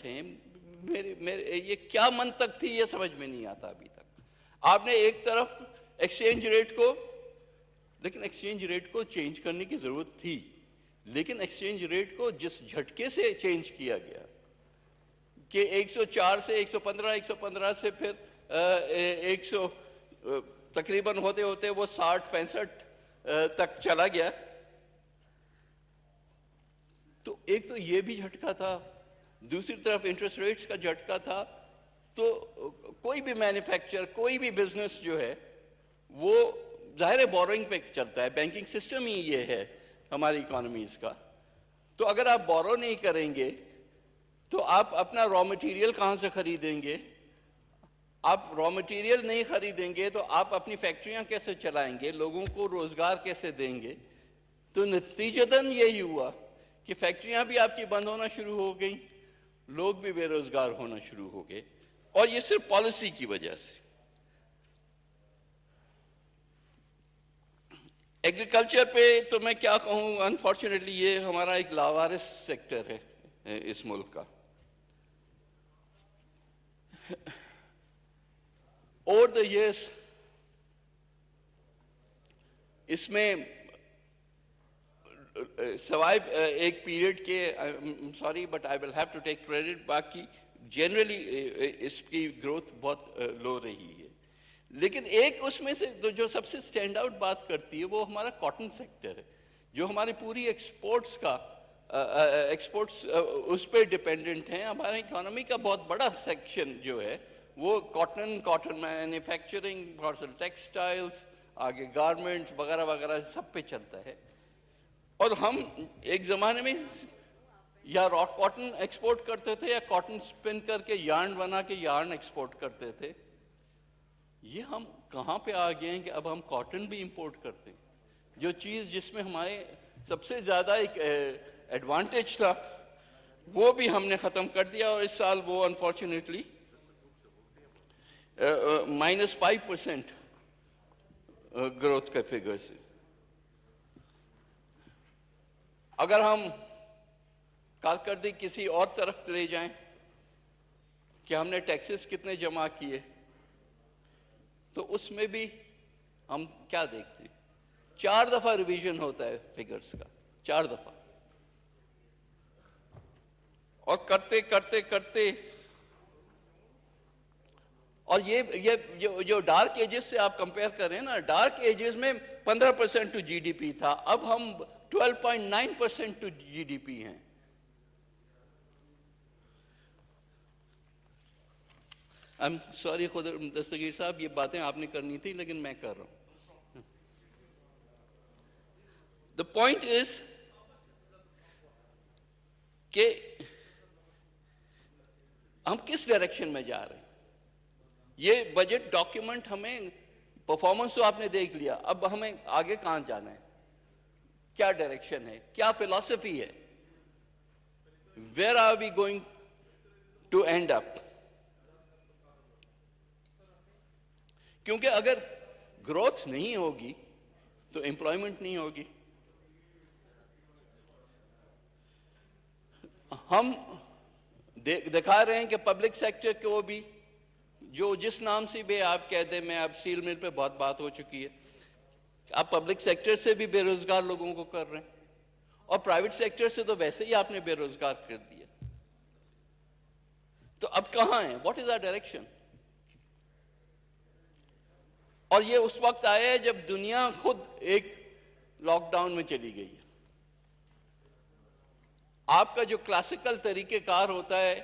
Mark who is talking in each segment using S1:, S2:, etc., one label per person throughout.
S1: بیٹھے ہیں. میرے یہ کیا منطق تھی یہ سمجھ میں نہیں آتا ابھی تک. آپ نے ایک طرف ایکسچینج ریٹ کو، لیکن ایکسچینج ریٹ کو چینج کرنے کی ضرورت تھی، لیکن ایکسچینج ریٹ کو جس جھٹکے سے چینج کیا گیا کہ 104 سے 115، 115 سے پھر 100 تقریباً ہوتے ہوتے وہ 60-65 تک چلا گیا. تو ایک تو یہ بھی جھٹکا تھا، دوسری طرف انٹرسٹ ریٹس کا جھٹکا تھا. تو کوئی بھی مینوفیکچر، کوئی بھی بزنس جو ہے وہ ظاہر بورونگ پہ چلتا ہے. بینکنگ سسٹم ہی یہ ہے ہماری اکانومیز کا. تو اگر آپ بورو نہیں کریں گے تو آپ اپنا را مٹیریل کہاں سے خریدیں گے؟ آپ را مٹیریل نہیں خریدیں گے تو آپ اپنی فیکٹریاں کیسے چلائیں گے؟ لوگوں کو روزگار کیسے دیں گے؟ تو نتیجتاً یہی ہوا کہ فیکٹریاں بھی آپ کی بند ہونا شروع ہو گئیں، لوگ بھی بے روزگار ہونا شروع ہو گئے، اور یہ صرف پالیسی کی وجہ سے. ایگریکلچر پہ تو میں کیا کہوں، انفارچونیٹلی یہ ہمارا ایک لاوارث سیکٹر ہے اس ملک کا. اوور دا ایئرس اس میں سوائے ایک پیریڈ کے، sorry but I will have to take credit, باقی جنرلی اس کی گروتھ بہت لو رہی ہے. لیکن ایک اس میں سے جو سب سے سٹینڈ آؤٹ بات کرتی ہے وہ ہمارا کاٹن سیکٹر ہے، جو ہماری پوری ایکسپورٹس کا ایکسپورٹس اس پہ ڈیپینڈنٹ ہیں. ہمارے اکانومی کا بہت بڑا سیکشن جو ہے وہ کاٹن مینوفیکچرنگ، ٹیکسٹائلز، آگے گارمنٹس وغیرہ وغیرہ سب پہ چلتا ہے. اور ہم ایک زمانے میں یا را کاٹن ایکسپورٹ کرتے تھے یا کاٹن سپن کر کے یارن بنا کے یارن ایکسپورٹ کرتے تھے. یہ ہم کہاں پہ آ گئے ہیں کہ اب ہم کاٹن بھی امپورٹ کرتے ہیں؟ جو چیز جس میں ہمارے سب سے زیادہ ایک ایڈوانٹیج تھا وہ بھی ہم نے ختم کر دیا. اور اس سال وہ انفارچونیٹلی -5% گروتھ کا فگر سے. اگر ہم کارکردگی کسی اور طرف لے جائیں کہ ہم نے ٹیکسز کتنے جمع کیے، تو اس میں بھی ہم کیا دیکھتے ہیں؟ 4 دفعہ ریویژن ہوتا ہے فگرز کا، 4 دفعہ. اور کرتے کرتے کرتے اور یہ جو ڈارک ایجز سے آپ کمپیئر کریں نا، ڈارک ایجز میں 15% ٹو جی ڈی پی تھا، اب ہم 12.9% ٹو جی ڈی پی ہیں. سوری خود دستگیر صاحب، یہ باتیں آپ نے کرنی تھی لیکن میں کر رہا ہوں. The point is کہ ہم کس ڈائریکشن میں جا رہے ہیں. یہ بجٹ ڈاکیومنٹ ہمیں پرفارمنس تو آپ نے دیکھ لیا، اب ہمیں آگے کہاں جانا ہے، کیا ڈائریکشن ہے، کیا فلسفی ہے، where are we going to end up. کیونکہ اگر گروتھ نہیں ہوگی تو امپلائمنٹ نہیں ہوگی. ہم دکھا رہے ہیں کہ پبلک سیکٹر کو بھی، جو جس نام سے بھی آپ کہہ دیں، میں اب سیل مل پہ بہت بات ہو چکی ہے، آپ پبلک سیکٹر سے بھی بے روزگار لوگوں کو کر رہے ہیں، اور پرائیویٹ سیکٹر سے تو ویسے ہی آپ نے بے روزگار کر دیا. تو اب کہاں ہیں؟ What is our direction? اور یہ اس وقت آیا ہے جب دنیا خود ایک لاک ڈاؤن میں چلی گئی ہے. آپ کا جو کلاسیکل طریقہ کار ہوتا ہے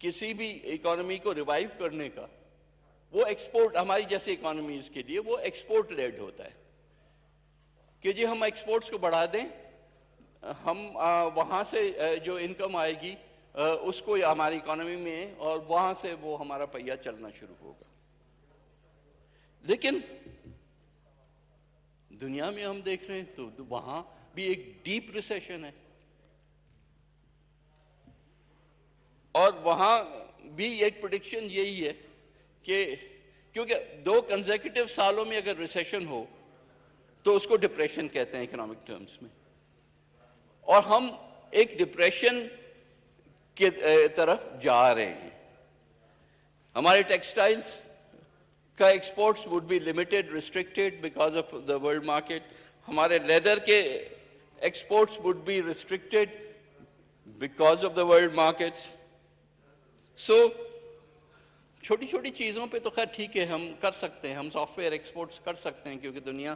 S1: کسی بھی اکانومی کو ریوائیو کرنے کا، وہ ایکسپورٹ، ہماری جیسے اکانومیز کے لیے وہ ایکسپورٹ لیڈ ہوتا ہے کہ جی ہم ایکسپورٹس کو بڑھا دیں، ہم وہاں سے جو انکم آئے گی اس کو ہماری اکانومی میں، اور وہاں سے وہ ہمارا پہیہ چلنا شروع ہوگا. لیکن دنیا میں ہم دیکھ رہے ہیں تو وہاں بھی ایک ڈیپ ریسیشن ہے، اور وہاں بھی ایک پریڈکشن یہی ہے کہ کیونکہ 2 کنزیکٹیو سالوں میں اگر ریسیشن ہو تو اس کو ڈپریشن کہتے ہیں اکنامک ٹرمز میں، اور ہم ایک ڈپریشن کی طرف جا رہے ہیں. ہمارے ٹیکسٹائلز کا exports would be limited, restricted because of the world market. ہمارے لیدر کے exports would be restricted because of the world markets. So چھوٹی چھوٹی چیزوں پہ تو خیر ٹھیک ہے، ہم کر سکتے ہیں، ہم سافٹ ویئر ایکسپورٹس کر سکتے ہیں کیونکہ دنیا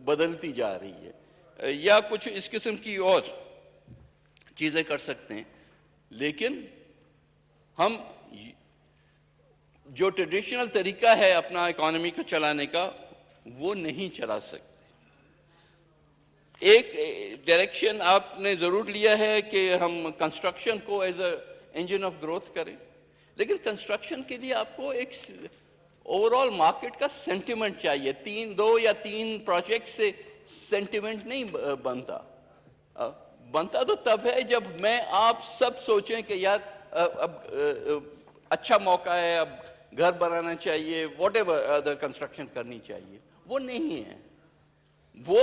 S1: بدلتی جا رہی ہے، یا کچھ اس قسم کی اور چیزیں کر سکتے ہیں. لیکن ہم جو ٹریڈیشنل طریقہ ہے اپنا اکانومی کو چلانے کا وہ نہیں چلا سکتے. ایک ڈائریکشن آپ نے ضرور لیا ہے کہ ہم کنسٹرکشن کو as a engine of growth کریں، لیکن کنسٹرکشن کے لیے آپ کو ایک اوور آل مارکیٹ کا سینٹیمنٹ چاہیے. دو یا تین پروجیکٹ سے سینٹیمنٹ نہیں بنتا. بنتا تو تب ہے جب میں آپ سب سوچیں کہ یار اب اچھا موقع ہے، اب گھر بنانا چاہیے، واٹ ایور ادر کنسٹرکشن کرنی چاہیے. وہ نہیں ہے. وہ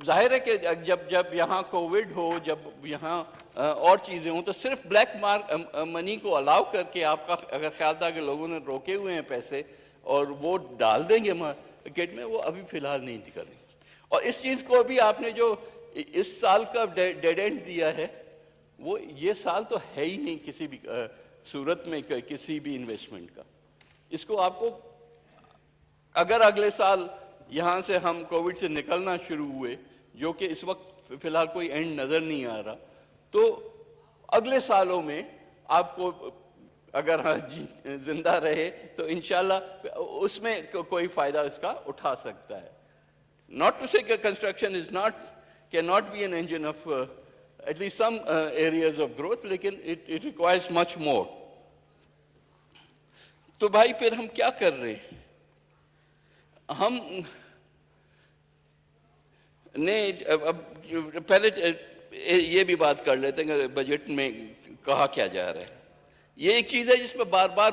S1: ظاہر ہے کہ جب یہاں کووڈ ہو، جب یہاں اور چیزیں ہوں، تو صرف بلیک منی کو الاؤ کر کے آپ کا اگر خیال تھا کہ لوگوں نے روکے ہوئے ہیں پیسے اور وہ ڈال دیں گے مارکیٹ میں، وہ ابھی فی الحال نہیں نکلیں. اور اس چیز کو بھی آپ نے جو اس سال کا ڈیڈ اینڈ دیا ہے، وہ یہ سال تو ہے ہی نہیں کسی بھی صورت میں کسی بھی انویسٹمنٹ کا. اس کو آپ کو اگر اگلے سال یہاں سے ہم کووڈ سے نکلنا شروع ہوئے، جو کہ اس وقت فی الحال کوئی اینڈ نظر نہیں آ رہا، تو اگلے سالوں میں آپ کو اگر زندہ رہے تو انشاءاللہ اس میں کوئی فائدہ اس کا اٹھا سکتا ہے. Not to say that construction cannot be an engine of at least some areas of growth, لیکن it requires much more. تو بھائی پھر ہم کیا کر رہے ہیں؟ ہم نے اب پہلے یہ بھی بات کر لیتے ہیں کہ بجٹ میں کہا کیا جا رہا ہے. یہ ایک چیز ہے جس میں بار بار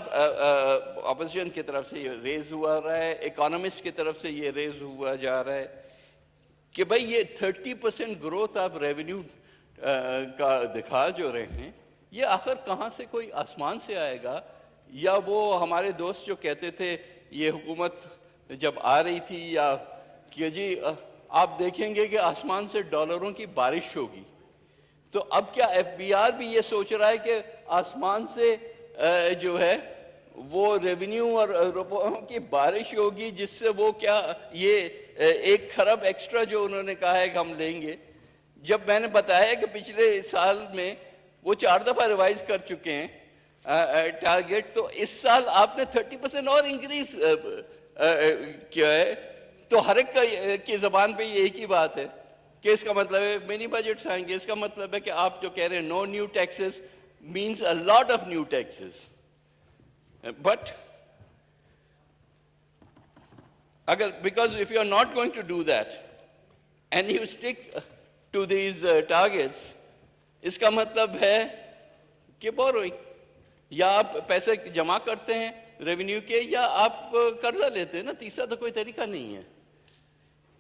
S1: اپوزیشن کی طرف سے یہ ریز ہوا رہا ہے، اکانومسٹ کی طرف سے یہ ریز ہوا جا رہا ہے کہ بھائی یہ 30% گروتھ آپ ریونیو کا دکھا جو رہے ہیں، یہ آخر کہاں سے، کوئی آسمان سے آئے گا؟ یا وہ ہمارے دوست جو کہتے تھے یہ حکومت جب آ رہی تھی یا کہ جی آپ دیکھیں گے کہ آسمان سے ڈالروں کی بارش ہوگی، تو اب کیا ایف بی آر بھی یہ سوچ رہا ہے کہ آسمان سے جو ہے وہ ریونیو اور روپوں کی بارش ہوگی جس سے وہ کیا یہ 1 کھرب ایکسٹرا جو انہوں نے کہا ہے کہ ہم لیں گے؟ جب میں نے بتایا کہ پچھلے سال میں وہ 4 دفعہ ریوائز کر چکے ہیں ٹارگیٹ، تو اس سال آپ نے 30% اور انکریز کیا ہے. تو ہر ایک کی زبان پہ یہ ایک ہی بات ہے کہ اس کا مطلب ہے منی بجٹس آئیں گے. اس کا مطلب ہے کہ آپ جو کہہ رہے ہیں no new taxes means a lot of new taxes. But because if you are not going to do that and you stick to these targets, اس کا مطلب ہے کہ بوروئنگ، یا آپ پیسے جمع کرتے ہیں ریونیو کے یا آپ قرضہ لیتے ہیں نا، تیسرا تو کوئی طریقہ نہیں ہے.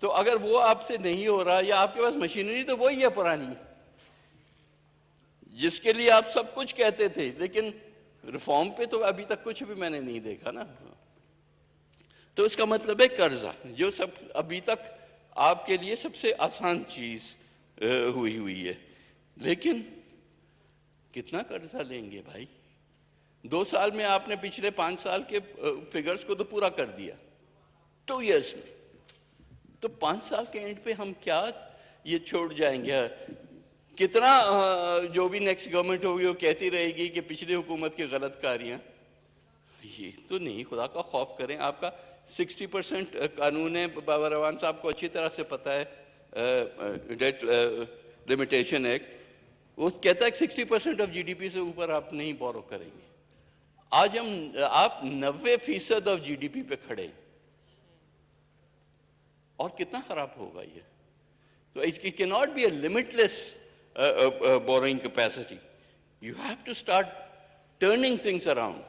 S1: تو اگر وہ آپ سے نہیں ہو رہا یا آپ کے پاس مشینری تو وہی ہے پرانی جس کے لیے آپ سب کچھ کہتے تھے، لیکن ریفارم پہ تو ابھی تک کچھ بھی میں نے نہیں دیکھا نا. تو اس کا مطلب ہے قرضہ، جو سب ابھی تک آپ کے لیے سب سے آسان چیز ہوئی ہے. لیکن کتنا قرضہ لیں گے بھائی؟ 2 سال میں آپ نے پچھلے 5 سال کے فگرز کو تو پورا کر دیا 2 ایئرس میں. تو 5 سال کے اینڈ پہ ہم کیا یہ چھوڑ جائیں گے؟ کتنا جو بھی نیکسٹ گورنمنٹ ہوگی وہ کہتی رہے گی کہ پچھلی حکومت کی غلط کاریاں. یہ تو نہیں، خدا کا خوف کریں. آپ کا 60% قانون ہے، بابر اعوان صاحب کو اچھی طرح سے پتہ ہے، ڈیٹ لمیٹیشن ایکٹ، وہ کہتا ہے کہ 60% آف GDP سے اوپر آپ نہیں بورو کریں گے. آج آپ 90% آف GDP پہ کھڑے ہیں، اور کتنا خراب ہوگا یہ؟ تو it cannot be a limitless borrowing capacity. You have to start turning things around.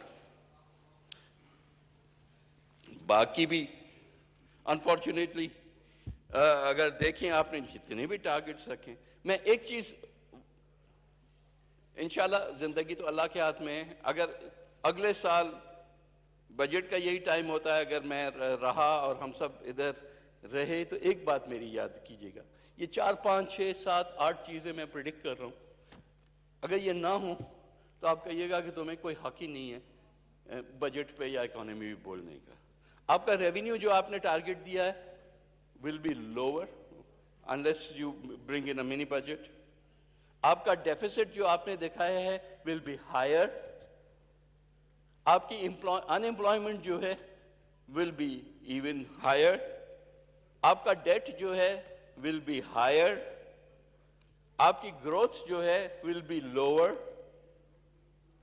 S1: باقی بھی انفارچونیٹلی اگر دیکھیں آپ نے جتنے بھی ٹارگٹس رکھیں، میں ایک چیز انشاءاللہ زندگی تو اللہ کے ہاتھ میں ہے. اگر اگلے سال بجٹ کا یہی ٹائم ہوتا ہے، اگر میں رہا اور ہم سب ادھر رہے، تو ایک بات میری یاد کیجیے گا، یہ 4 5 6 7 8 چیزیں میں پریڈکٹ کر رہا ہوں، اگر یہ نہ ہوں تو آپ کہیے گا کہ تمہیں کوئی حق ہی نہیں ہے بجٹ پہ یا اکانومی بھی بولنے کا. آپ کا ریونیو جو آپ نے ٹارگٹ دیا ہے will be lower unless you bring in a mini budget. آپ کا ڈیفیسٹ جو آپ نے دکھایا ہے will be higher. آپ کی unemployment جو ہے will be even higher. آپ کا ڈیٹ جو ہے will be higher. آپ کی گروتھ جو ہے will be lower.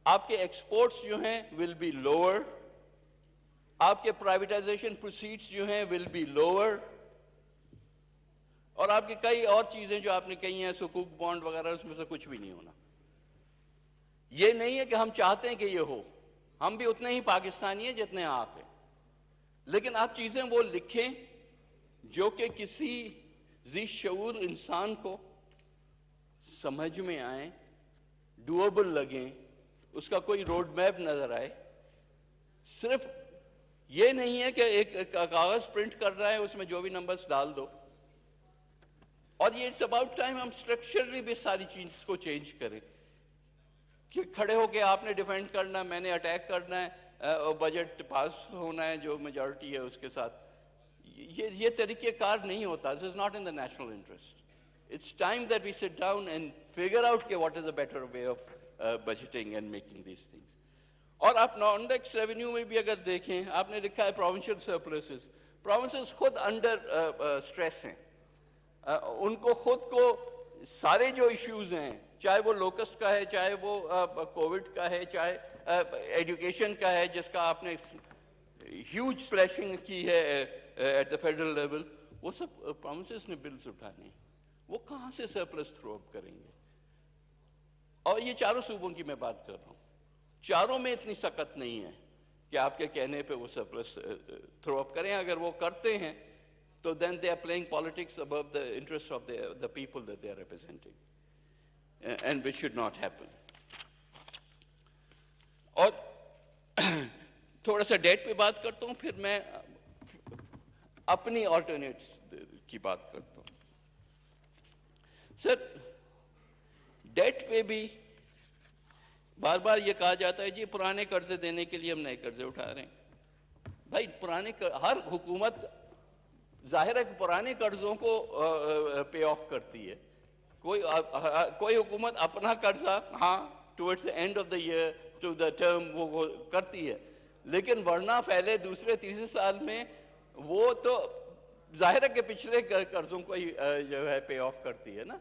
S1: آپ کے ایکسپورٹس جو ہیں will be lower. آپ کے پرائیویٹائزیشن پروسیڈس جو ہیں will be lower. اور آپ کی کئی اور چیزیں جو آپ نے کہی ہیں، سکوک بانڈ وغیرہ، اس میں سے کچھ بھی نہیں ہونا. یہ نہیں ہے کہ ہم چاہتے ہیں کہ یہ ہو، ہم بھی اتنے ہی پاکستانی ہیں جتنے آپ ہیں، لیکن آپ چیزیں وہ لکھیں جو کہ کسی ذی شعور انسان کو سمجھ میں آئیں، ڈویبل لگیں، اس کا کوئی روڈ میپ نظر آئے. صرف یہ نہیں ہے کہ ایک کاغذ پرنٹ کر رہا ہے، اس میں جو بھی نمبرز ڈال دو. اور یہ اٹس اباؤٹ ٹائم ہم اسٹرکچرلی بھی ساری چیز کو چینج کریں، کہ کھڑے ہو کے آپ نے ڈیفینڈ کرنا، میں نے اٹیک کرنا ہے، بجٹ پاس ہونا ہے جو میجورٹی ہے اس کے ساتھ. یہ طریقہ کار نہیں ہوتا. This is not in the national interest. It's time that we sit down and figure out کہ what is a better way of budgeting and making these things. اور آپ نان ٹیکس ریونیو میں بھی اگر دیکھیں، آپ نے لکھا ہے پروونشل سرپلسز. پروونسز خود انڈر اسٹریس ہیں، ان کو خود کو سارے جو ایشوز ہیں، چاہے وہ لوکسٹ کا ہے، چاہے وہ کووڈ کا ہے، چاہے ایڈوکیشن کا ہے جس کا آپ نے ہیوج سلیشنگ کی ہے ایٹ دا فیڈرل لیول، وہ سب پروونسز نے بلز اٹھانے ہیں. وہ کہاں سے سرپلس تھرو اپ کریں گے؟ اور یہ چاروں صوبوں کی میں بات کر رہا ہوں، چاروں میں اتنی سخت نہیں ہے کہ آپ کے کہنے پہ وہ سرپلس تھرو اپ کریں. اگر وہ کرتے ہیں تو then they are playing politics above the interests of the people that they are representing, and which should not happen. اور تھوڑا سا ڈیٹ پہ بات کرتا ہوں، پھر میں اپنی آلٹرنیٹس کی بات کرتا ہوں. سر ڈیٹ پہ بھی بار بار یہ کہا جاتا ہے جی پرانے قرضے دینے کے لیے ہم نئے قرضے اٹھا رہے ہیں. بھائی ہر حکومت ظاہر ہے کہ پرانے قرضوں کو پے آف کرتی ہے. کوئی حکومت اپنا قرضہ ہاں towards the end of the year to the term وہ کرتی ہے، لیکن ورنہ پہلے دوسرے تیسرے سال میں وہ تو ظاہر ہے کہ پچھلے قرضوں کو ہی جو ہے پے آف کرتی ہے نا.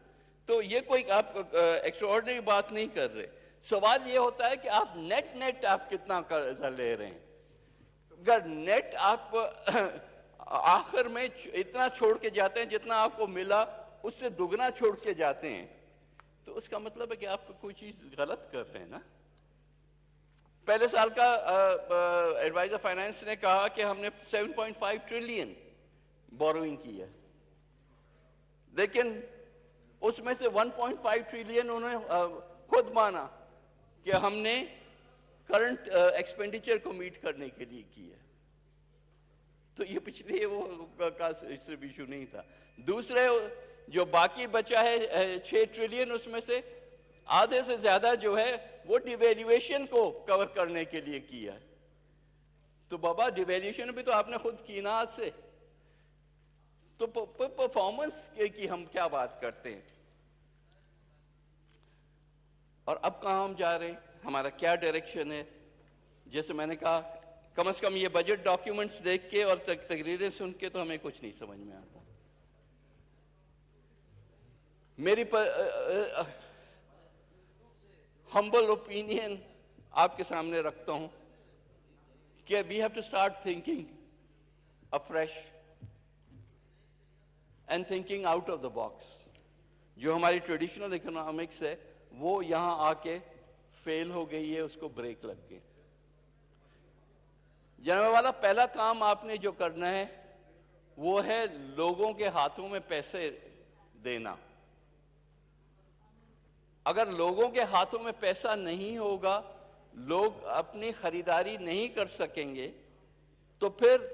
S1: تو یہ کوئی آپ ایکسٹراڈنری بات نہیں کر رہے. سوال یہ ہوتا ہے کہ آپ نیٹ آپ کتنا قرضہ لے رہے ہیں. اگر نیٹ آپ آخر میں اتنا چھوڑ کے جاتے ہیں جتنا آپ کو ملا اس سے دگنا چھوڑ کے جاتے ہیں، تو اس کا مطلب ہے کہ آپ کوئی چیز غلط کر رہے ہیں نا. پہلے سال کا ایڈوائزر فائنانس نے کہا کہ ہم نے 7.5 ٹریلین بوروئنگ کی ہے، لیکن اس میں سے 1.5 ٹریلین انہوں نے خود مانا کہ ہم نے کرنٹ ایکسپینڈیچر کو میٹ کرنے کے لیے کی ہے. تو یہ پچھلے وہ اس سے بھی ایشو نہیں تھا. دوسرے جو باقی بچا ہے 6 ٹریلین، اس میں سے آدھے سے زیادہ جو ہے وہ ڈیویلیویشن کو کور کرنے کے لیے کیا ہے. تو بابا ڈیویلیویشن بھی تو آپ نے خود کی نا آج سے. تو پرفارمنس کی ہم کیا بات کرتے ہیں؟ اور اب کہاں ہم جا رہے ہیں، ہمارا کیا ڈائریکشن ہے؟ جیسے میں نے کہا کم از کم یہ بجٹ ڈاکیومنٹس دیکھ کے اور تقریریں سن کے تو ہمیں کچھ نہیں سمجھ میں آتا. میری ہمبل اوپینین آپ کے سامنے رکھتا ہوں کہ we have to start thinking afresh and thinking out of the box. جو ہماری ٹریڈیشنل اکنامکس ہے وہ یہاں آ کے فیل ہو گئی ہے، اس کو بریک لگ گئی. جناب والا پہلا کام آپ نے جو کرنا ہے وہ ہے لوگوں کے ہاتھوں میں پیسے دینا. اگر لوگوں کے ہاتھوں میں پیسہ نہیں ہوگا، لوگ اپنی خریداری نہیں کر سکیں گے، تو پھر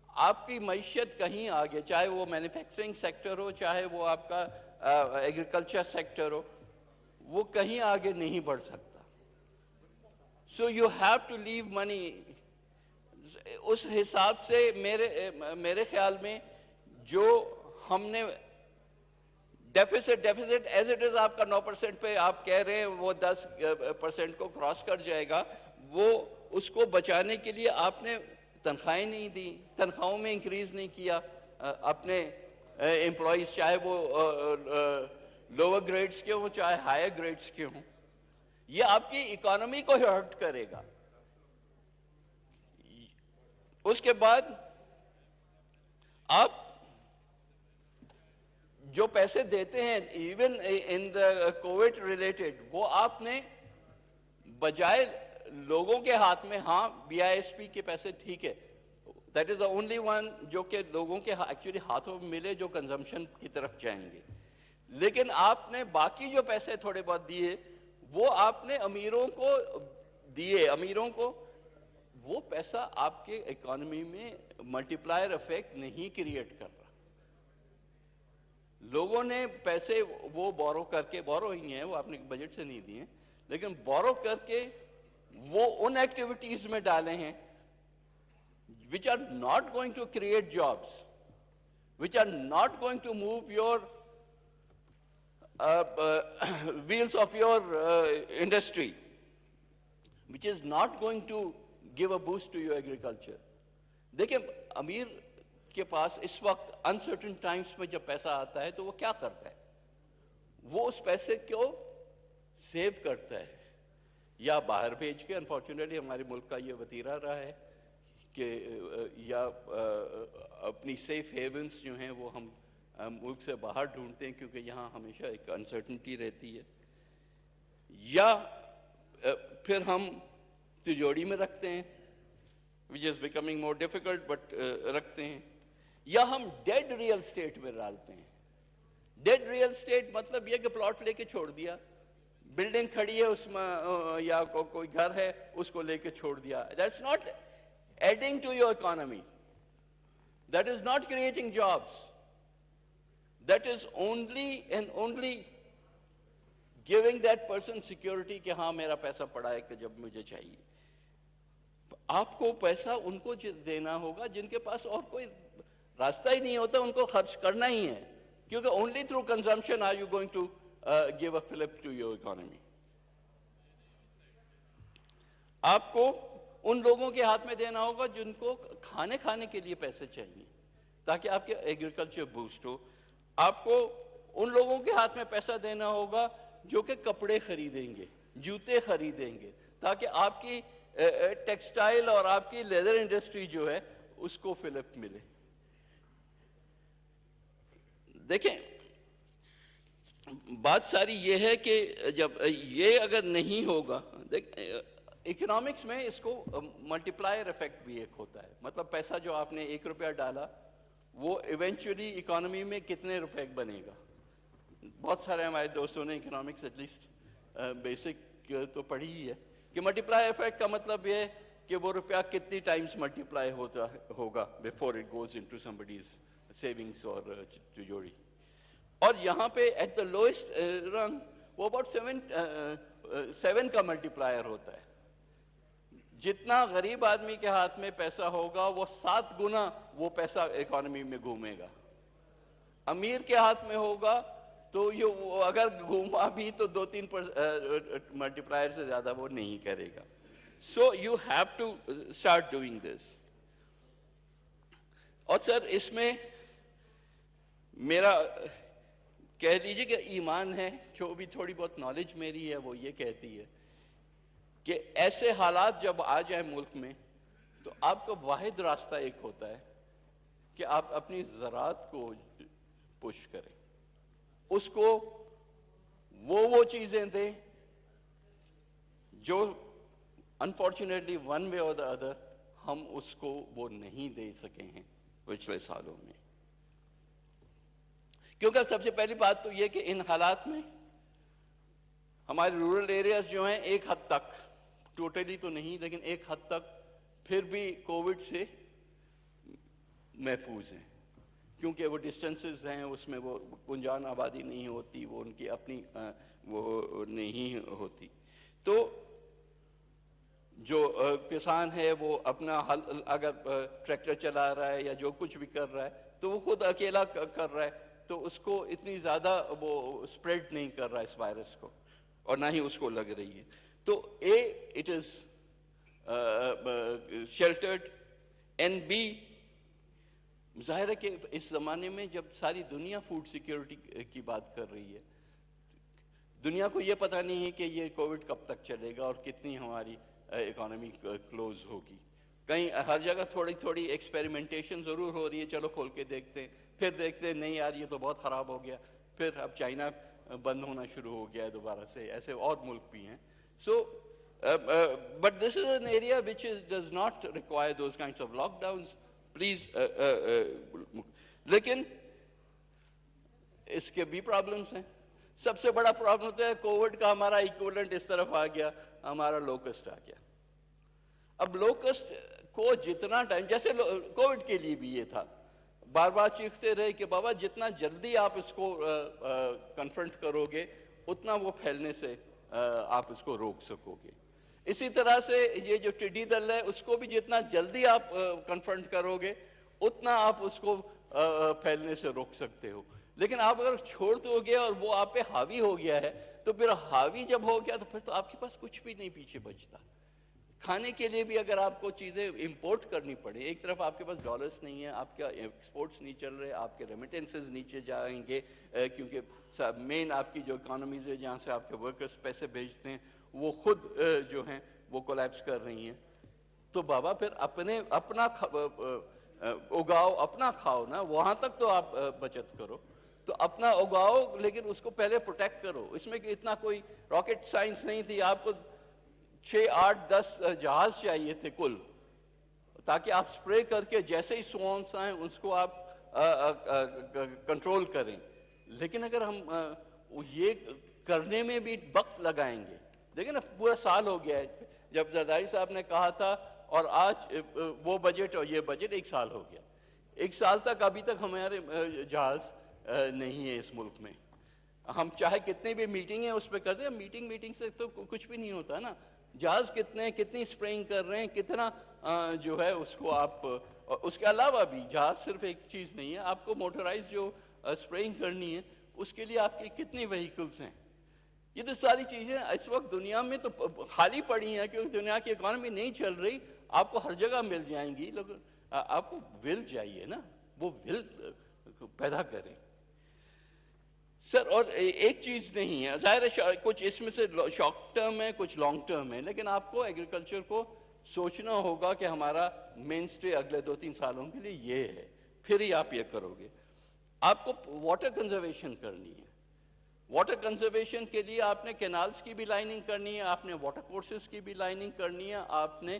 S1: آپ کی معیشت کہیں آگے، چاہے وہ مینوفیکچرنگ سیکٹر ہو، چاہے وہ آپ کا ایگریکلچر سیکٹر ہو، وہ کہیں آگے نہیں بڑھ سکتا. سو یو ہیو ٹو لیو منی. اس حساب سے میرے خیال میں جو ہم نے ڈیفیسٹ ایز اٹ از آپ کا 9% پہ آپ کہہ رہے ہیں وہ 10% کو کراس کر جائے گا، وہ اس کو بچانے کے لیے آپ نے تنخواہیں نہیں دی، تنخواہوں میں انکریز نہیں کیا اپنے امپلائیز، چاہے وہ لوور گریڈز کے ہوں چاہے ہائر گریڈز کے ہوں. یہ آپ کی اکانومی کو ہرٹ کرے گا. اس کے بعد آپ جو پیسے دیتے ہیں even in the Covid related, وہ آپ نے بجائے لوگوں کے ہاتھ میں، ہاں بی آئی ایس پی کے پیسے ٹھیک ہے، that is the only one جو کہ لوگوں کے ایکچولی ہاتھوں میں ملے جو کنزمپشن کی طرف جائیں گے. لیکن آپ نے باقی جو پیسے تھوڑے بہت دیے وہ آپ نے امیروں کو دیے. امیروں کو وہ پیسہ آپ کے اکانومی میں ملٹی پلائر افیکٹ نہیں کریٹ کر رہا. لوگوں نے پیسے وہ بورو کر کے، بورو ہی ہیں وہ اپنے بجٹ سے نہیں دیے، لیکن بورو کر کے وہ ان ایکٹیویٹیز میں ڈالے ہیں which are not going to create jobs, which are not going to move your wheels of your industry, which is not going to give a boost to your agriculture. دیکھیں امیر کے پاس اس وقت uncertain Times میں جب پیسہ آتا ہے تو وہ کیا کرتا ہے؟ وہ اس پیسے کو سیو کرتا ہے یا باہر بھیج کے، انفارچونیٹلی ہمارے ملک کا یہ وتیرہ رہا ہے کہ یا اپنی سیف ہیونس جو ہیں وہ ہم ملک سے باہر ڈھونڈتے ہیں کیونکہ یہاں ہمیشہ ایک انسرٹنٹی رہتی ہے، یا پھر ہم تجوری میں رکھتے ہیں which is becoming more difficult but رکھتے ہیں، یا ہم ڈیڈ ریئل اسٹیٹ میں ڈالتے ہیں. ڈیڈ ریئل اسٹیٹ مطلب یہ کہ پلاٹ لے کے چھوڑ دیا، بلڈنگ کھڑی ہے اس میں یا کوئی گھر ہے اس کو لے کے چھوڑ دیا. That's not adding to your economy. That is not creating jobs. That is only and only giving that person security کہ ہاں میرا پیسہ پڑا ہے کہ جب مجھے چاہیے. آپ کو پیسہ ان کو دینا ہوگا جن کے پاس اور کوئی راستہ ہی نہیں ہوتا، ان کو خرچ کرنا ہی ہے، کیونکہ only through consumption are you going to give a fillip to your economy. آپ کو ان لوگوں کے ہاتھ میں دینا ہوگا جن کو کھانے کے لیے پیسے چاہیے تاکہ آپ کے ایگریکلچر بوسٹ ہو. آپ کو ان لوگوں کے ہاتھ میں پیسہ دینا ہوگا جو کہ کپڑے خریدیں گے، جوتے خریدیں گے، تاکہ آپ کی ٹیکسٹائل اور آپ کی لیدر انڈسٹری جو ہے اس کو فلپ ملے. دیکھیں بات ساری یہ ہے کہ جب یہ اگر نہیں ہوگا، اکنامکس میں اس کو ملٹی پلائر افیکٹ بھی ایک ہوتا ہے، مطلب پیسہ جو آپ نے 1 روپیہ ڈالا وہ ایونچولی اکانومی میں کتنے روپے بنے گا. بہت سارے ہمارے دوستوں نے اکنامکس ایٹ لیسٹ بیسک تو پڑھی ہی ہے کہ ملٹی پلائی افیکٹ کا مطلب یہ ہے کہ وہ روپیہ کتنی ٹائمز ملٹی پلائی ہوگا before it goes into somebody's savings اور تجوری. اور یہاں پہ ایٹ دا لوئسٹ رنگ وہ اباؤٹ 7 کا ملٹی پلائر ہوتا ہے. جتنا غریب آدمی کے ہاتھ میں پیسہ ہوگا وہ 7 گنا وہ پیسہ اکانومی میں گھومے گا. امیر کے ہاتھ میں ہوگا تو یہ اگر گھوما بھی تو 2-3 ملٹی پلائر سے زیادہ وہ نہیں کرے گا. So you have to start doing this. اور سر اس میں میرا کہہ لیجیے کہ ایمان ہے، جو بھی تھوڑی بہت نالج میری ہے وہ یہ کہتی ہے کہ ایسے حالات جب آ جائیں ملک میں تو آپ کا واحد راستہ ایک ہوتا ہے کہ آپ اپنی زراعت کو پش کریں، اس کو وہ چیزیں دیں جو انفارچونیٹلی ون وے اور دا ادر ہم اس کو وہ نہیں دے سکے ہیں پچھلے سالوں میں. کیونکہ سب سے پہلی بات تو یہ کہ ان حالات میں ہمارے رورل ایریاز جو ہیں ایک حد تک، ٹوٹلی تو نہیں لیکن ایک حد تک پھر بھی کووڈ سے محفوظ ہیں، کیونکہ وہ ڈسٹنسز ہیں، اس میں وہ گنجان آبادی نہیں ہوتی، وہ ان کی اپنی وہ نہیں ہوتی. تو جو کسان ہے وہ اپنا حل اگر ٹریکٹر چلا رہا ہے یا جو کچھ بھی کر رہا ہے تو وہ خود اکیلا کر رہا ہے، تو اس کو اتنی زیادہ وہ اسپریڈ نہیں کر رہا ہے اس وائرس کو، اور نہ ہی اس کو لگ رہی ہے. تو A it is sheltered, and B ظاہر ہے کہ اس زمانے میں جب ساری دنیا فوڈ سیکیورٹی کی بات کر رہی ہے، دنیا کو یہ پتہ نہیں ہے کہ یہ کووڈ کب تک چلے گا اور کتنی ہماری اکانومی کلوز ہوگی. کہیں ہر جگہ تھوڑی تھوڑی ایکسپیریمنٹیشن ضرور ہو رہی ہے، چلو کھول کے دیکھتے ہیں، پھر دیکھتے ہیں نہیں یار یہ تو بہت خراب ہو گیا، پھر اب چائنا بند ہونا شروع ہو گیا ہے دوبارہ سے، ایسے اور ملک بھی ہیں. سو but this is an area which does not require those kinds of lockdowns. Please لیکن اس کے بھی پرابلمس ہیں. سب سے بڑا پرابلم ہوتا ہے کووڈ کا ہمارا ایکویلنٹ اس طرف آ گیا، ہمارا لوکسٹ آ گیا. اب لوکسٹ کو جتنا ٹائم، جیسے کووڈ کے لیے بھی یہ تھا، بار بار چیختے رہے کہ بابا جتنا جلدی آپ اس کو کنفرنٹ کرو گے اتنا وہ پھیلنے سے آپ اس کو روک سکو گے. اسی طرح سے یہ جو ٹڈی دل ہے اس کو بھی جتنا جلدی آپ کنفرنٹ کرو گے اتنا آپ اس کو پھیلنے سے روک سکتے ہو. لیکن آپ اگر چھوڑ دو گے اور وہ آپ پہ حاوی ہو گیا ہے تو پھر حاوی جب ہو گیا تو پھر تو آپ کے پاس کچھ بھی نہیں پیچھے بچتا. کھانے کے لیے بھی اگر آپ کو چیزیں امپورٹ کرنی پڑے، ایک طرف آپ کے پاس ڈالرز نہیں ہیں، آپ کا ایکسپورٹس نہیں چل رہے، آپ کے ریمیٹنسز نیچے جائیں گے، کیونکہ مین آپ کی جو اکانومیز ہے جہاں سے آپ کے ورکرز پیسے بھیجتے ہیں وہ خود جو ہیں وہ کولیپس کر رہی ہیں. تو بابا پھر اپنا اگاؤ، اپنا کھاؤ نا، وہاں تک تو آپ بچت کرو. تو اپنا اگاؤ لیکن اس کو پہلے پروٹیکٹ کرو. اس میں کہ اتنا کوئی راکٹ سائنس نہیں تھی، آپ کو 6 8 10 جہاز چاہیے تھے کل، تاکہ آپ سپرے کر کے جیسے ہی سوانس آئیں اس کو آپ کنٹرول کریں. لیکن اگر ہم یہ کرنے میں بھی وقت لگائیں گے، دیکھیں نا پورا سال ہو گیا ہے جب زرداری صاحب نے کہا تھا، اور آج وہ بجٹ اور یہ بجٹ ایک سال ہو گیا. ایک سال تک ابھی تک ہمارے جہاز نہیں ہے اس ملک میں. ہم چاہے کتنے بھی میٹنگیں اس پہ کرتے ہیں، میٹنگ سے تو کچھ بھی نہیں ہوتا نا. جہاز کتنی سپرینگ کر رہے ہیں، کتنا جو ہے اس کو آپ، اس کے علاوہ بھی جہاز صرف ایک چیز نہیں ہے، آپ کو موٹرائز جو سپرینگ کرنی ہے اس کے لیے آپ کی کتنی وہیکلز ہیں. یہ تو ساری چیزیں اس وقت دنیا میں تو خالی پڑی ہیں کیونکہ دنیا کی اکانومی نہیں چل رہی. آپ کو ہر جگہ مل جائیں گی، لیکن آپ کو ول چاہیے نا، وہ ول پیدا کریں. سر اور ایک چیز نہیں ہے، ظاہر ہے کچھ اس میں سے شارٹ ٹرم ہے، کچھ لانگ ٹرم ہے، لیکن آپ کو ایگریکلچر کو سوچنا ہوگا کہ ہمارا مین اسٹے اگلے 2-3 سالوں کے لیے یہ ہے، پھر ہی آپ یہ کرو گے. آپ کو واٹر کنزرویشن کرنی ہے. واٹر کنزرویشن کے لیے آپ نے کینالز کی بھی لائننگ کرنی ہے، آپ نے واٹر کورسز کی بھی لائننگ کرنی ہے، آپ نے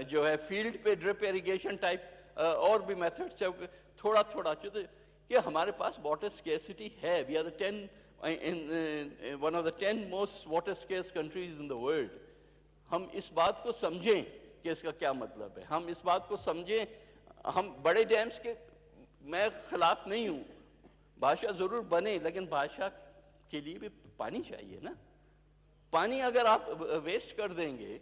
S1: جو ہے فیلڈ پہ ڈرپ ایریگیشن ٹائپ اور بھی میتھڈس ہے، تھوڑا تھوڑا کہ ہمارے پاس واٹر سکیرسٹی ہے. We are one of the 10 most water scarce countries in the world. ہم اس بات کو سمجھیں کہ اس کا کیا مطلب ہے، ہم اس بات کو سمجھیں. ہم بڑے ڈیمز کے میں خلاف نہیں ہوں، بادشاہ ضرور بنے، لیکن بادشاہ کے لیے بھی پانی چاہیے نا. پانی اگر آپ ویسٹ کر دیں گے،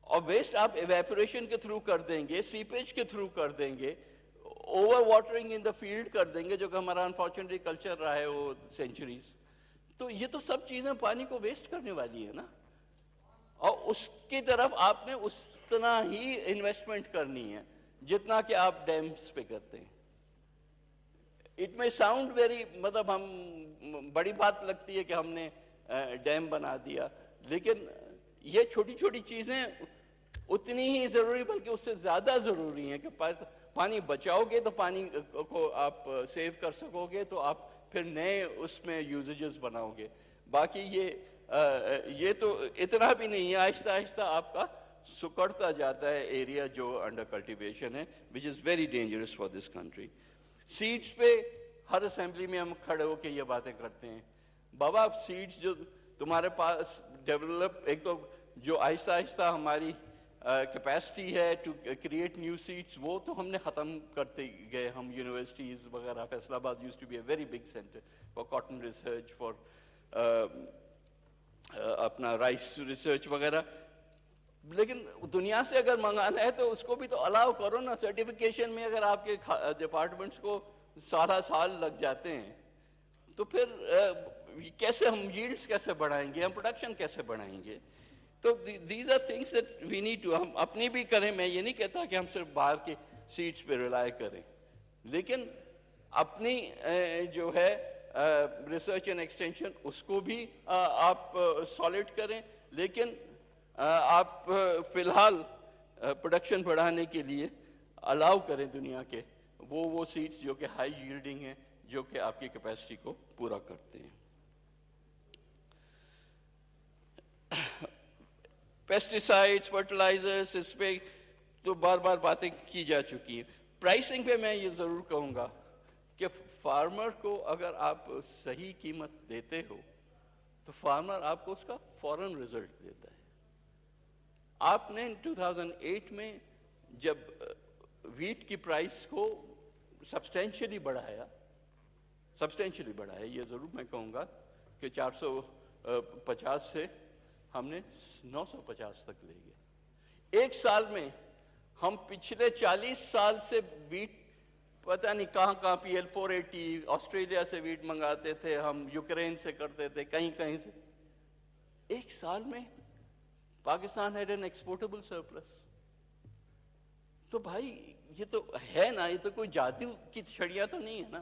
S1: اور ویسٹ آپ ایویپوریشن کے تھرو کر دیں گے، سیپیج کے تھرو کر دیں گے، over watering in the field کر دیں گے، جو کہ ہمارا انفارچونیٹلی کلچر رہا ہے وہ سینچریز، تو یہ تو سب چیزیں پانی کو ویسٹ کرنے والی ہیں نا. اور اس کی طرف آپ نے اتنا ہی انویسٹمنٹ کرنی ہے جتنا کہ آپ ڈیمز پہ کرتے ہیں. اٹ میں ساؤنڈ ویری، مطلب ہم بڑی بات لگتی ہے کہ ہم نے ڈیم بنا دیا، لیکن یہ چھوٹی چھوٹی چیزیں اتنی ہی ضروری بلکہ اس سے زیادہ ضروری ہیں کہ پانی بچاؤ گے تو پانی کو آپ سیو کر سکو گے، تو آپ پھر نئے اس میں یوزیجز بناؤ گے. باقی یہ تو اتنا بھی نہیں ہے، آہستہ آہستہ آپ کا سکڑتا جاتا ہے ایریا جو انڈر کلٹیویشن ہے، which is very dangerous for this country. Seats پہ ہر اسمبلی میں ہم کھڑے ہو کے یہ باتیں کرتے ہیں. بابا سیڈز جو تمہارے پاس ڈیولپ، ایک تو جو آہستہ آہستہ ہماری کیپیسٹی ہے ٹو کریٹ نیو سیڈس، وہ تو ہم نے ختم کرتے گئے. ہم یونیورسٹیز وغیرہ، Faisalabad use to be a very big centre for cotton research, for اپنا رائس ریسرچ وغیرہ. لیکن دنیا سے اگر منگانا ہے تو اس کو بھی تو الاؤ کرو نا. سرٹیفکیشن میں اگر آپ کے ڈپارٹمنٹس کو سال لگ جاتے ہیں تو پھر کیسے ہم ییلڈز کیسے بڑھائیں گے، ہم پروڈکشن کیسے بڑھائیں گے؟ تو these are things that we need to, ہم اپنی بھی کریں. میں یہ نہیں کہتا کہ ہم صرف باہر کے سیڈس پہ ریلائی کریں، لیکن اپنی جو ہے ریسرچ اینڈ ایکسٹینشن اس کو بھی آپ سالڈ کریں. لیکن آپ فی الحال پروڈکشن بڑھانے کے لیے الاؤ کریں دنیا کے وہ سیڈس جو کہ ہائی ییلڈنگ ہیں، جو کہ آپ کی کیپیسٹی کو پورا کرتے ہیں. پیسٹیسائڈس، فرٹیلائزرس، اس پہ تو بار بار باتیں کی جا چکی ہیں. پرائسنگ پہ میں یہ ضرور کہوں گا کہ فارمر کو اگر آپ صحیح قیمت دیتے ہو تو فارمر آپ کو اس کا فوراً رزلٹ دیتا ہے. آپ نے 2008 میں جب ویٹ کی پرائس کو سبسٹینشلی بڑھایا، یہ ضرور میں کہوں گا کہ 450 سے ہم نے 950 تک لے گئے. ایک سال میں ہم پچھلے 40 سال سے ویٹ پتہ نہیں کہاں پی ایل 480 آسٹریلیا سے ویٹ منگاتے تھے، ہم یوکرین سے کرتے تھے، کہیں سے. ایک سال میں Pakistan had an exportable surplus. تو بھائی یہ تو ہے نا، یہ تو کوئی جادو کی چھڑیاں تو نہیں ہے نا،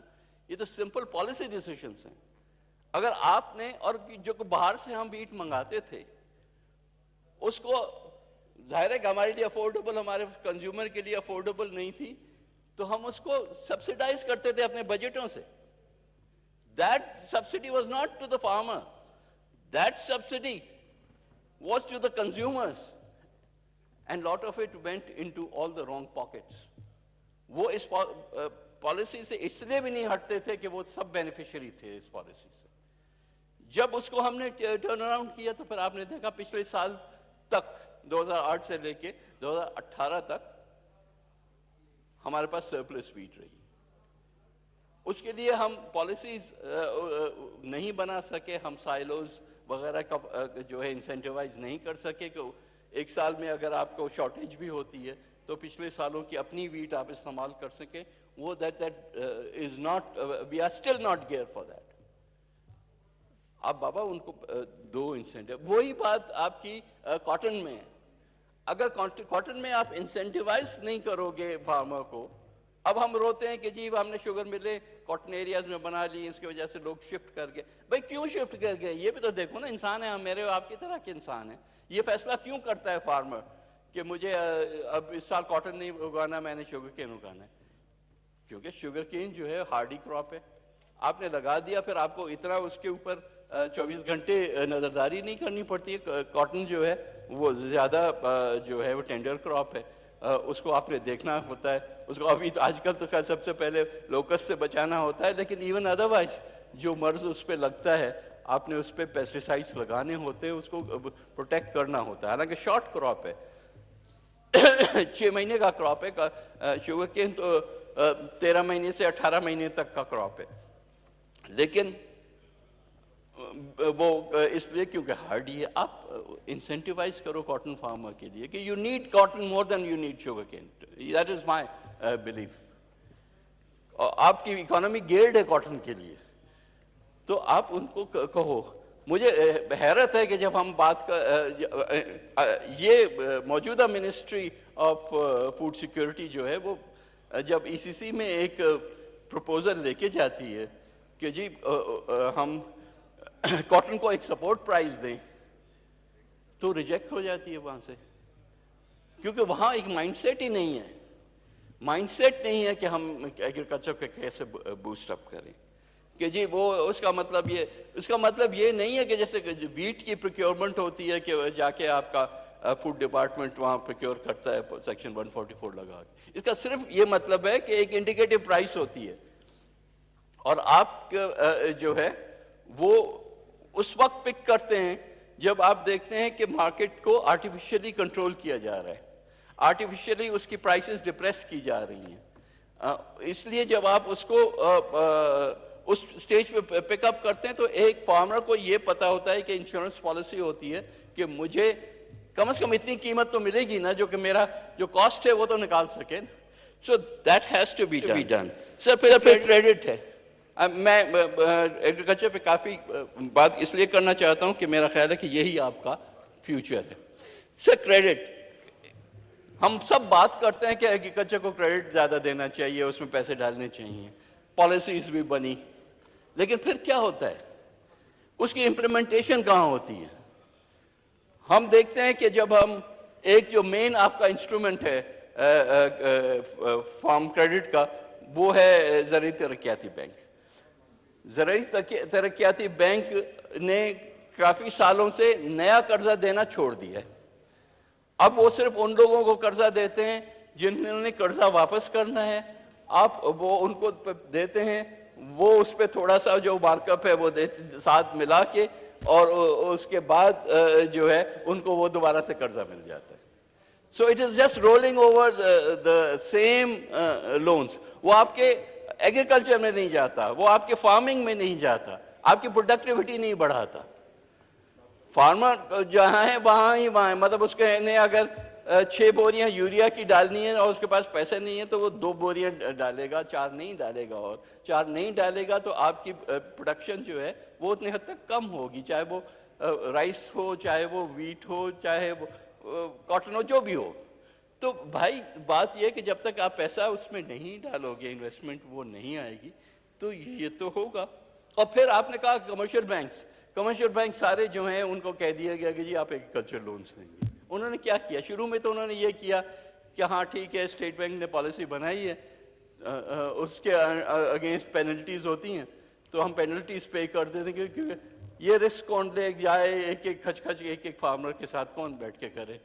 S1: یہ تو سمپل پالیسی ڈیسیشنز ہیں. اگر آپ نے، اور جو باہر سے ہم ویٹ منگاتے تھے اس کو ظاہر ہے کہ ہمارے لیے افورڈیبل، ہمارے کنزیومر کے لیے افورڈیبل نہیں تھی، تو ہم اس کو سبسیڈائز کرتے تھے اپنے بجٹوں سے. That subsidy was not to the farmer. That subsidy was to the consumers. And lot of it went into all the wrong pockets. وہ اس پالیسی سے اس لیے بھی نہیں ہٹتے تھے کہ وہ سب بینیفیشری تھے اس پالیسی سے. جب اس کو ہم نے ٹرن اراؤنڈ کیا تو پھر آپ نے دیکھا پچھلے سال تک 2008 سے لے کے 2018 تک ہمارے پاس سرپلس ویٹ رہی. اس کے لیے ہم پالیسیز نہیں بنا سکے، ہم سائلوز وغیرہ کا جو ہے انسینٹیوائز نہیں کر سکے کہ ایک سال میں اگر آپ کو شارٹیج بھی ہوتی ہے تو پچھلے سالوں کی اپنی ویٹ آپ استعمال کر سکیں. وہ that is not, we are still not gear for that. اب بابا ان کو دو انسینٹیو. وہی بات آپ کی کاٹن میں ہے. اگر کاٹن میں آپ انسینٹیوائز نہیں کرو گے فارمر کو، اب ہم روتے ہیں کہ جی ہم نے شوگر ملیں کاٹن ایریاز میں بنا لی، اس کی وجہ سے لوگ شفٹ کر گئے. بھائی کیوں شفٹ کر گئے؟ یہ بھی تو دیکھو نا، انسان ہے ہم، میرے آپ کی طرح کے انسان ہیں. یہ فیصلہ کیوں کرتا ہے فارمر کہ مجھے اب اس سال کاٹن نہیں اگانا، میں نے شوگر کین اگانا ہے؟ کیونکہ شوگر کین جو ہے ہارڈی کراپ ہے. آپ نے لگا دیا، پھر آپ کو اتنا اس کے اوپر 24 گھنٹے نظرداری نہیں کرنی پڑتی ہے. کاٹن جو ہے وہ زیادہ جو ہے وہ ٹینڈر کراپ ہے، اس کو آپ نے دیکھنا ہوتا ہے. اس کو ابھی آج کل تو خیر سب سے پہلے لوکس سے بچانا ہوتا ہے، لیکن ایون ادروائز جو مرض اس پہ لگتا ہے آپ نے اس پہ پیسٹیسائڈس لگانے ہوتے ہیں، اس کو پروٹیکٹ کرنا ہوتا ہے. حالانکہ شارٹ کراپ ہے، 6 مہینے کا کراپ ہے. شوگر کین تو 13 مہینے سے 18 مہینے تک کا کراپ ہے. لیکن وہ اس لیے کیونکہ ہارڈی ہے. آپ انسینٹیوائز کرو کاٹن فارمر کے لیے کہ you need cotton more than you need sugarcane. That is my belief. آپ کی اکانومی گیئرڈ ہے کاٹن کے لیے، تو آپ ان کو کہو. مجھے حیرت ہے کہ جب ہم بات یہ موجودہ منسٹری آف فوڈ سیکیورٹی جو ہے وہ جب ای سی سی میں ایک پروپوزل لے کے جاتی ہے کہ جی ہم کاٹن کو ایک سپورٹ پرائز دیں، تو ریجیکٹ ہو جاتی ہے وہاں سے. کیونکہ وہاں ایک مائنڈ سیٹ ہی نہیں ہے. مائنڈ سیٹ نہیں ہے کہ ہم ایگریکلچر کو کیسے بوسٹ اپ کریں. کہ جی وہ اس کا مطلب یہ نہیں ہے کہ جیسے ویٹ کی پروکیورمنٹ ہوتی ہے کہ جا کے آپ کا فوڈ ڈپارٹمنٹ وہاں پروکیور کرتا ہے سیکشن 144 لگا کے. اس کا صرف یہ مطلب ہے کہ ایک انڈیکیٹو پرائس ہوتی ہے، اور آپ جو ہے وہ اس وقت پک کرتے ہیں جب آپ دیکھتے ہیں کہ مارکیٹ کو آرٹیفیشلی کنٹرول کیا جا رہا ہے, آرٹیفیشلی اس کی پرائسز ڈپریس کی جا رہی ہیں. اس لیے جب آپ اس کو اس سٹیج پہ پک اپ کرتے ہیں تو ایک فارمر کو یہ پتا ہوتا ہے کہ انشورنس پالیسی ہوتی ہے کہ مجھے کم از کم اتنی قیمت تو ملے گی نا جو کہ میرا جو کاسٹ ہے وہ تو نکال سکے. So that has to be done. Sir پھر کریڈٹ ہے. میں ایگریکلچر پہ کافی بات اس لیے کرنا چاہتا ہوں کہ میرا خیال ہے کہ یہی آپ کا فیوچر ہے. سر کریڈٹ, ہم سب بات کرتے ہیں کہ ایگریکلچر کو کریڈٹ زیادہ دینا چاہیے, اس میں پیسے ڈالنے چاہیے, پالیسیز بھی بنی, لیکن پھر کیا ہوتا ہے, اس کی امپلیمنٹیشن کہاں ہوتی ہے؟ ہم دیکھتے ہیں کہ جب ہم ایک جو مین آپ کا انسٹرومنٹ ہے فارم کریڈٹ کا, وہ ہے زرعی ترقیاتی بینک. زرعی ترقیاتی بینک نے کافی سالوں سے نیا قرضہ دینا چھوڑ دیا ہے. اب وہ صرف ان لوگوں کو قرضہ دیتے ہیں جنہوں نے قرضہ واپس کرنا ہے. آپ وہ ان کو دیتے ہیں, وہ اس پہ تھوڑا سا جو مارک اپ ہے وہ ساتھ ملا کے, اور اس کے بعد جو ہے ان کو وہ دوبارہ سے قرضہ مل جاتا ہے. So it is just rolling over the same loans. وہ آپ کے ایگریکلچر میں نہیں جاتا, وہ آپ کے فارمنگ میں نہیں جاتا, آپ کی پروڈکٹیوٹی نہیں بڑھاتا. فارمر جہاں ہے وہاں ہی وہاں ہے, مطلب اس کے نے اگر 6 بوریاں یوریا کی ڈالنی ہے اور اس کے پاس پیسے نہیں ہے تو وہ 2 بوریاں ڈالے گا, 4 نہیں ڈالے گا, اور 4 نہیں ڈالے گا تو آپ کی پروڈکشن جو ہے وہ اتنے حد تک کم ہوگی, چاہے وہ رائس ہو, چاہے وہ ویٹ ہو, چاہے وہ کاٹن ہو, جو بھی ہو. تو بھائی بات یہ ہے کہ جب تک آپ پیسہ اس میں نہیں ڈالو گے, انویسٹمنٹ وہ نہیں آئے گی, تو یہ تو ہوگا. اور پھر آپ نے کہا کمرشل بینکس, کمرشل بینک سارے جو ہیں ان کو کہہ دیا گیا کہ جی آپ ایگریکلچر لونز دیں گے. انہوں نے کیا کیا شروع میں؟ تو انہوں نے یہ کیا کہ ہاں ٹھیک ہے, اسٹیٹ بینک نے پالیسی بنائی ہے, اس کے اگینسٹ پینلٹیز ہوتی ہیں تو ہم پینلٹیز پے کر دیتے ہیں, کیونکہ یہ رسک کون لے جائے, ایک ایک کھچ کھچ ایک ایک فارمر کے ساتھ کون بیٹھ کے کرے,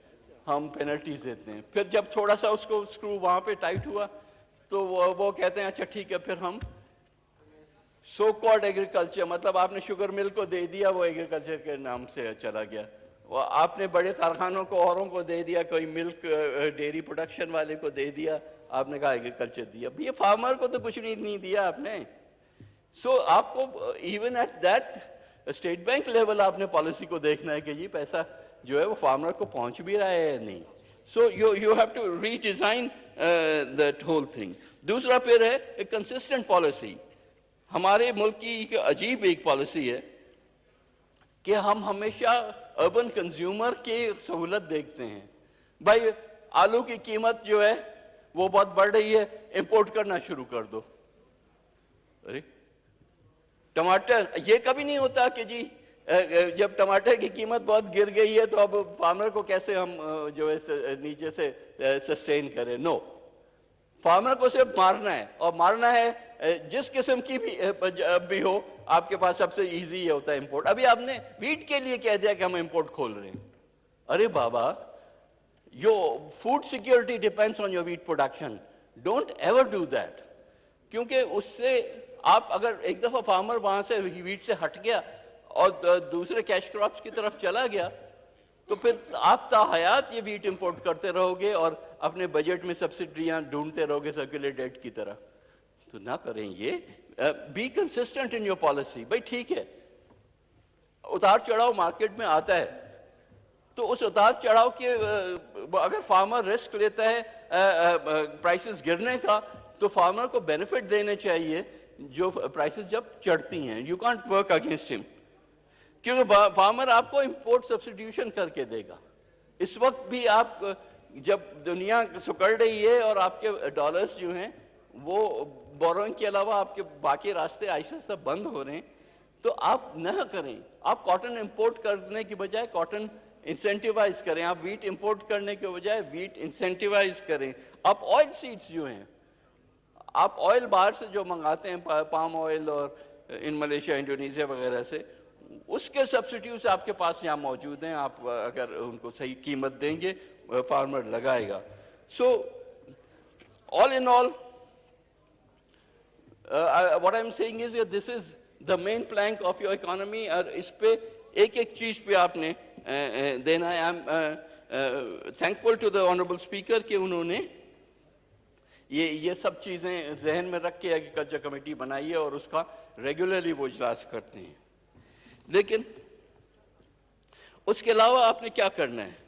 S1: ہم پینلٹیز دیتے ہیں. پھر جب تھوڑا سا اس کو اسکرو وہاں پہ ٹائٹ ہوا تو وہ کہتے ہیں اچھا ٹھیک ہے, پھر ہم سو کالڈ ایگریکلچر, مطلب آپ نے شوگر مل کو دے دیا, وہ ایگریکلچر کے نام سے چلا گیا. وہ آپ نے بڑے کارخانوں کو اوروں کو دے دیا, کوئی ملک ڈیری پروڈکشن والے کو دے دیا, آپ نے کہا ایگریکلچر دیا. یہ فارمر کو تو کچھ نہیں دیا آپ نے. سو آپ کو even at that State Bank level آپ نے پالیسی کو دیکھنا ہے کہ یہ پیسہ جو ہے وہ فارمر کو پہنچ بھی رہا ہے یا نہیں. So you have to redesign that whole thing. دوسرا پھر ہے ایک کنسسٹنٹ پالیسی. ہمارے ملک کی ایک عجیب ایک پالیسی ہے کہ ہم ہمیشہ اربن کنزیومر کی سہولت دیکھتے ہیں. بھائی آلو کی قیمت جو ہے وہ بہت بڑھ رہی ہے, امپورٹ کرنا شروع کر دو. ٹماٹر, یہ کبھی نہیں ہوتا کہ جی جب ٹماٹر کی قیمت بہت گر گئی ہے تو اب فارمر کو کیسے ہم جو ہے نیچے سے سسٹین کریں. نو, فارمر کو صرف مارنا ہے, اور مارنا ہے جس قسم کی بھی ہو. آپ کے پاس سب سے ایزی یہ ہوتا ہے امپورٹ. ابھی آپ نے ویٹ کے لیے کہہ دیا کہ ہم امپورٹ کھول رہے ہیں. ارے بابا, your food security depends on your wheat production. Don't ever do that. کیونکہ اس سے آپ اگر ایک دفعہ فارمر وہاں سے ویٹ سے ہٹ گیا اور دوسرے کیش کراپس کی طرف چلا گیا تو پھر آپ تا حیات یہ ویٹ امپورٹ کرتے رہو گے اور اپنے بجٹ میں سبسڈیاں ڈھونڈتے رہو گے سرکولر ڈیٹ کی طرح. تو نہ کریں یہ. Be consistent in your policy. بھائی ٹھیک ہے, اتار چڑھاؤ مارکیٹ میں آتا ہے, تو اس اتار چڑھاؤ کے اگر فارمر رسک لیتا ہے پرائسز گرنے کا, تو فارمر کو بینیفٹ دینے چاہیے جو پرائسز جب چڑھتی ہیں. یو کانٹ ورک اگینسٹ ہم, کیونکہ فارمر آپ کو امپورٹ سبسٹیوشن کر کے دے گا. اس وقت بھی آپ جب دنیا سکڑ رہی ہے اور آپ کے ڈالرز جو ہیں وہ بورونگ کے علاوہ آپ کے باقی راستے آہستہ آہستہ بند ہو رہے ہیں, تو آپ نہ کریں. آپ کاٹن امپورٹ کرنے کی بجائے کاٹن انسینٹیوائز کریں. آپ ویٹ امپورٹ کرنے کے بجائے ویٹ انسینٹیوائز کریں. آپ آئل سیڈز جو ہیں, آپ آئل باہر سے جو منگاتے ہیں پام آئل اور ان ملیشیا انڈونیزیا وغیرہ سے, اس کے سبسٹیوٹس آپ کے پاس یہاں موجود ہیں. آپ اگر ان کو صحیح قیمت دیں گے فارمر لگائے گا. سو all in all, what I'm saying is that this is the main plank of your economy. اور اس پہ ایک ایک چیز پہ آپ نے دینا ہے. I am thankful to the honourable speaker کہ انہوں نے یہ سب چیزیں ذہن میں رکھ کے ایگریکلچر کمیٹی بنائی ہے اور اس کا ریگولرلی وہ اجلاس کرتے ہیں. لیکن اس کے علاوہ آپ نے کیا کرنا ہے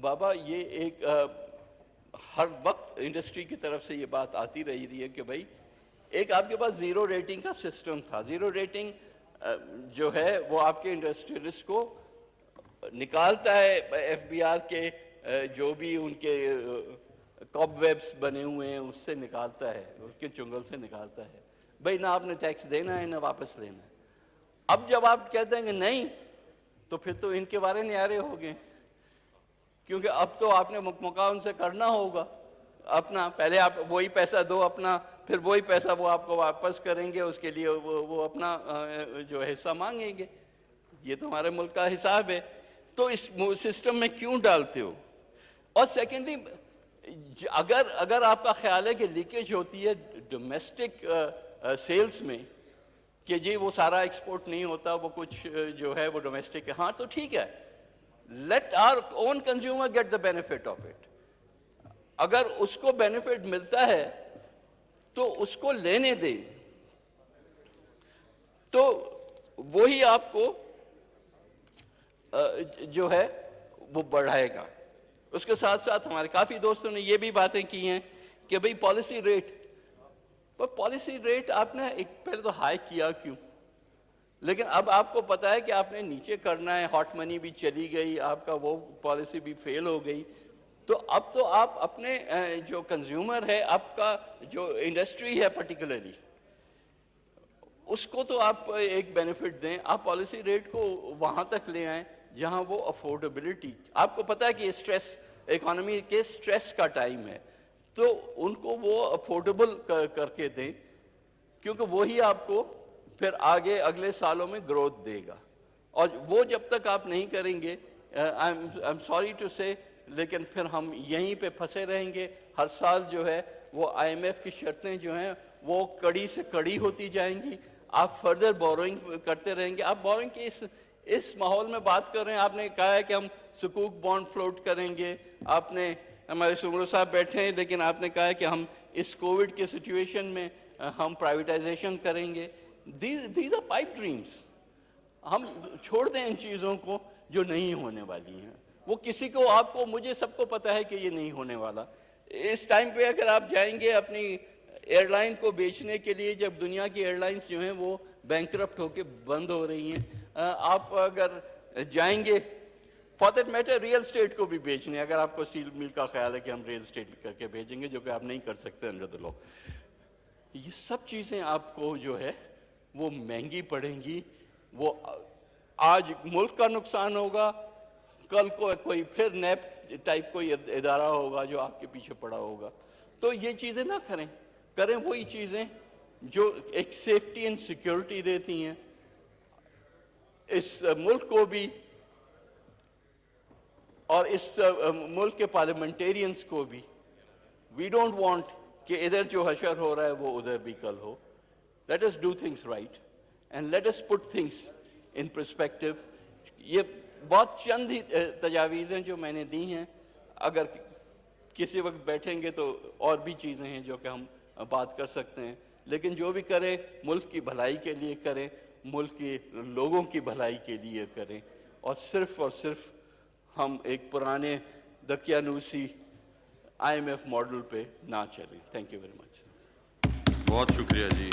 S1: بابا؟ یہ ایک ہر وقت انڈسٹری کی طرف سے یہ بات آتی رہی ہے کہ بھائی ایک آپ کے پاس زیرو ریٹنگ کا سسٹم تھا. زیرو ریٹنگ جو ہے وہ آپ کے انڈسٹریلسٹ کو نکالتا ہے ایف بی آر کے جو بھی ان کے کاب ویبس بنے ہوئے ہیں اس سے نکالتا ہے, اس کے چنگل سے نکالتا ہے. بھائی نہ آپ نے ٹیکس دینا ہے نہ واپس لینا ہے. اب جب آپ کہتے ہیں کہ نہیں تو پھر تو ان کے بارے نیارے ہو گئے, کیونکہ اب تو آپ نے ان سے کرنا ہوگا اپنا. پہلے آپ وہی پیسہ دو اپنا, پھر وہی پیسہ وہ آپ کو واپس کریں گے, اس کے لیے وہ اپنا جو حصہ مانگیں گے. یہ تو ہمارے ملک کا حساب ہے. تو اس سسٹم میں کیوں ڈالتے ہو؟ اور سیکنڈلی اگر آپ کا خیال ہے کہ لیکیج ہوتی ہے ڈومیسٹک سیلز میں کہ جی وہ سارا ایکسپورٹ نہیں ہوتا, وہ کچھ جو ہے وہ ڈومیسٹک ہے, ہاں تو ٹھیک ہے, let our own consumer get the benefit of it. اگر اس کو بینیفٹ ملتا ہے تو اس کو لینے دیں, تو وہی آپ کو جو ہے وہ بڑھائے گا. اس کے ساتھ ساتھ ہمارے کافی دوستوں نے یہ بھی باتیں کی ہیں کہ بھئی پالیسی ریٹ, پر پالیسی ریٹ آپ نے ایک پہلے تو ہائی کیا کیوں؟ لیکن اب آپ کو پتا ہے کہ آپ نے نیچے کرنا ہے, ہاٹ منی بھی چلی گئی, آپ کا وہ پالیسی بھی فیل ہو گئی. اب تو آپ اپنے جو کنزیومر ہے, آپ کا جو انڈسٹری ہے پرٹیکولرلی, اس کو تو آپ ایک بینیفٹ دیں. آپ پالیسی ریٹ کو وہاں تک لے آئیں جہاں وہ افورڈیبلٹی, آپ کو پتا ہے کہ اسٹریس اکانومی کے اسٹریس کا ٹائم ہے, تو ان کو وہ افورڈیبل کر کے دیں, کیونکہ وہی آپ کو پھر آگے اگلے سالوں میں گروتھ دے گا. اور وہ جب تک آپ نہیں کریں گے, آئی ایم سوری ٹو سے, لیکن پھر ہم یہیں پہ پھنسے رہیں گے. ہر سال جو ہے وہ آئی ایم ایف کی شرطیں جو ہیں وہ کڑی سے کڑی ہوتی جائیں گی. آپ فردر بورنگ کرتے رہیں گے. آپ بورنگ کی اس ماحول میں بات کر رہے ہیں. آپ نے کہا ہے کہ ہم سکوک بانڈ فلوٹ کریں گے. آپ نے, ہمارے سمرو صاحب بیٹھے ہیں, لیکن آپ نے کہا ہے کہ ہم اس کووڈ کے سچویشن میں ہم پرائیویٹائزیشن کریں گے. These are pipe dreams. ہم چھوڑ دیں ان چیزوں کو جو نہیں ہونے والی ہیں. وہ کسی کو, آپ کو, مجھے, سب کو پتا ہے کہ یہ نہیں ہونے والا. اس ٹائم پہ اگر آپ جائیں گے اپنی ایئر لائن کو بیچنے کے لیے, جب دنیا کی ایئر لائنز جو ہیں وہ بینکرپٹ ہو کے بند ہو رہی ہیں, آپ اگر جائیں گے for that matter real estate کو بھی بیچنے, اگر آپ کو اسٹیل مل کا خیال ہے کہ ہم ریئل اسٹیٹ کر کے بھیجیں گے, جو کہ آپ نہیں کر سکتے انڈر دا لا, یہ سب چیزیں آپ کو جو ہے وہ مہنگی پڑیں گی. وہ آج ملک کا نقصان ہوگا, کل کو کوئی پھر نیپ ٹائپ کوئی ادارہ ہوگا جو آپ کے پیچھے پڑا ہوگا. تو یہ چیزیں نہ کریں وہی چیزیں جو ایک سیفٹی اینڈ سیکیورٹی دیتی ہیں اس ملک کو بھی اور اس ملک کے پارلیمنٹیرینز کو بھی. وی ڈونٹ وانٹ کہ ادھر جو حشر ہو رہا ہے وہ ادھر بھی کل ہو. Let us do things right and let us put things in perspective. یہ بہت چند ہی تجاویز ہیں جو میں نے دی ہیں. اگر کسی وقت بیٹھیں گے تو اور بھی چیزیں ہیں جو کہ ہم بات کر سکتے ہیں, لیکن جو بھی کریں ملک کی بھلائی کے لیے کریں, ملک کے لوگوں کی بھلائی کے لیے کریں, اور صرف ہم ایک پرانے دقیانوسی آئی ایم ایف ماڈل پہ نہ چلیں. Thank you very much.
S2: بہت شکریہ جی.